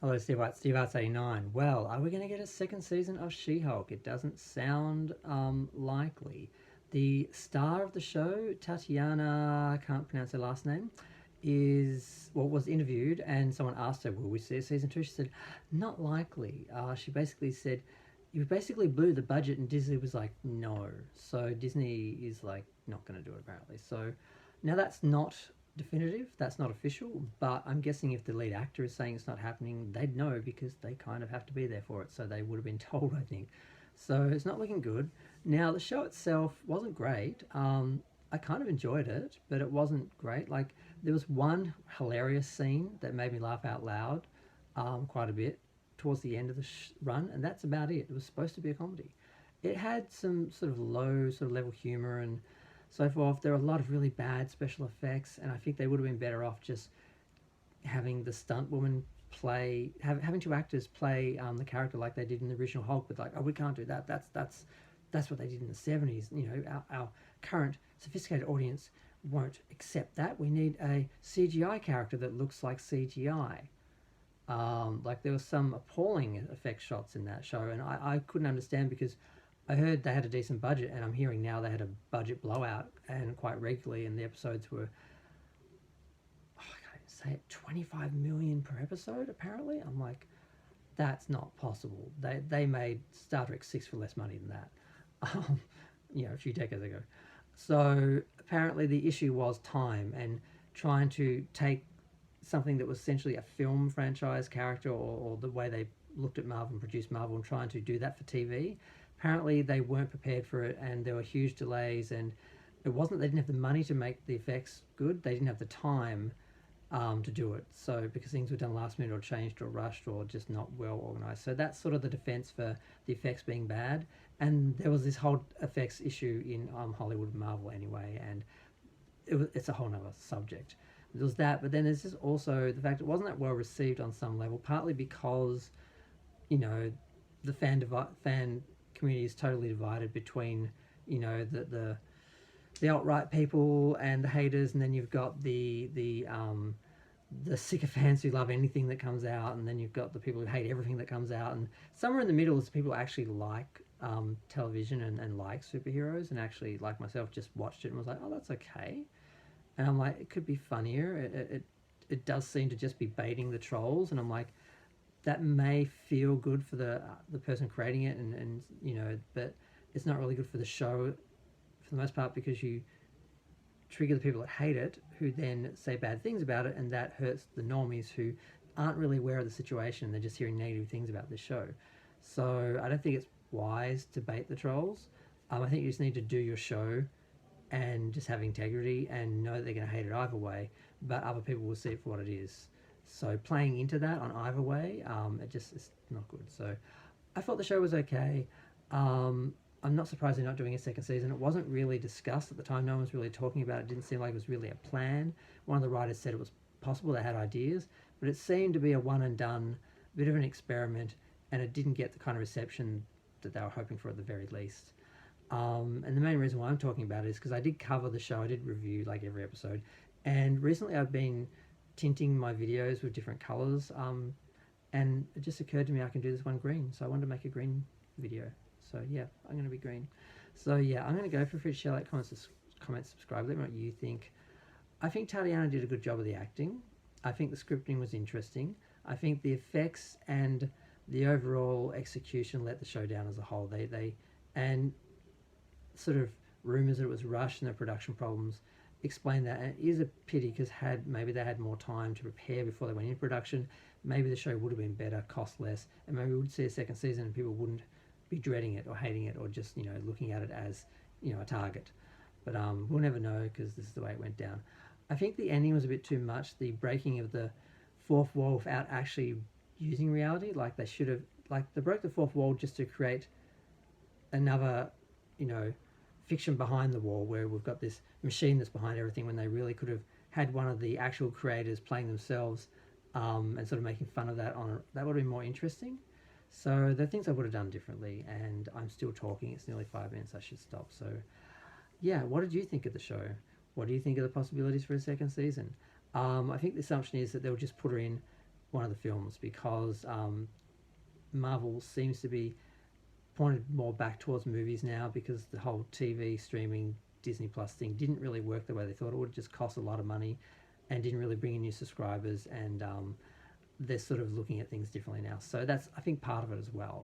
Hello, Steve White, Steve Arts 89. Well, are we going to get a second season of She-Hulk? It doesn't sound likely. The star of the show, Tatiana, I can't pronounce her last name, was interviewed, and someone asked her, "Will we see a season two?" She said, "Not likely." She basically said, "You basically blew the budget," and Disney was like, "No." So Disney is like not going to do it apparently. So now that's not definitive, that's not official, but I'm guessing if the lead actor is saying it's not happening, they'd know because they kind of have to be there for it, so they would have been told, I think. So it's not looking good. Now, the show itself wasn't great. I kind of enjoyed it, but it wasn't great. Like, there was one hilarious scene that made me laugh out loud quite a bit towards the end of the run, and that's about it. It was supposed to be a comedy. It had some sort of low sort of level humor and so forth. There were a lot of really bad special effects, and I think they would have been better off just having the stunt woman having two actors play the character like they did in the original Hulk. But like, oh, we can't do that. That's what they did in the 70s. You know, our current sophisticated audience won't accept that. We need a CGI character that looks like CGI. Like there was some appalling effect shots in that show, and I couldn't understand because I heard they had a decent budget, and I'm hearing now they had a budget blowout and quite regularly, and the episodes were, I can't even say it, 25 million per episode apparently. I'm like, that's not possible. They made Star Trek 6 for less money than that, a few decades ago. So apparently the issue was time and trying to take something that was essentially a film franchise character or the way they looked at Marvel and produced Marvel and trying to do that for TV. Apparently they weren't prepared for it, and there were huge delays, and it wasn't they didn't have the money to make the effects good, they didn't have the time to do it. So because things were done last minute or changed or rushed or just not well organized. So that's sort of the defense for the effects being bad. And there was this whole effects issue in Hollywood and Marvel anyway, and it's a whole nother subject. There was that, but then there's just also the fact it wasn't that well received on some level, partly because, the fan community is totally divided between, the alt-right people and the haters, and then you've got the sycophants who love anything that comes out, and then you've got the people who hate everything that comes out, and somewhere in the middle is people who actually like television and like superheroes, and actually, like myself, just watched it and was like, oh, that's okay. And I'm like, it could be funnier. It does seem to just be baiting the trolls, and I'm like, that may feel good for the person creating it, and but it's not really good for the show for the most part, because you trigger the people that hate it, who then say bad things about it, and that hurts the normies who aren't really aware of the situation. They're just hearing negative things about the show. So I don't think it's wise to bait the trolls. I think you just need to do your show and just have integrity and know that they're going to hate it either way, but other people will see it for what it is. So playing into that on either way, it's not good. So I thought the show was okay. I'm not surprised they're not doing a second season. It wasn't really discussed at the time. No one was really talking about it. It didn't seem like it was really a plan. One of the writers said it was possible they had ideas, but it seemed to be a one and done, bit of an experiment, and it didn't get the kind of reception that they were hoping for at the very least. And the main reason why I'm talking about it is because I did cover the show. I did review like every episode, and recently I've been tinting my videos with different colors, and it just occurred to me I can do this one green, so I wanted to make a green video. So yeah, I'm going to be green. So yeah, I'm going to go. Feel free to share, like, comment, subscribe. Let me know what you think. I think Tatiana did a good job of the acting. I think the scripting was interesting. I think the effects and the overall execution let the show down as a whole. They and sort of rumours that it was rushed and the production problems explain that. And it is a pity, because maybe they had more time to prepare before they went into production, maybe the show would have been better, cost less, and maybe we would see a second season and people wouldn't be dreading it or hating it or just looking at it as a target. But we'll never know, because this is the way it went down. I think the ending was a bit too much, the breaking of the fourth wall without actually using reality. Like they should have, like they broke the fourth wall just to create another fiction behind the wall, where we've got this machine that's behind everything, when they really could have had one of the actual creators playing themselves, and sort of making fun of that that would have been more interesting. So the things I would have done differently, and I'm still talking. It's nearly 5 minutes. I should stop. So yeah, what did you think of the show? What do you think of the possibilities for a second season? I think the assumption is that they'll just put her in one of the films, because Marvel seems to be pointed more back towards movies now, because the whole TV streaming Disney Plus thing didn't really work the way they thought it would. Just cost a lot of money and didn't really bring in new subscribers, and they're sort of looking at things differently now. So that's, I think, part of it as well.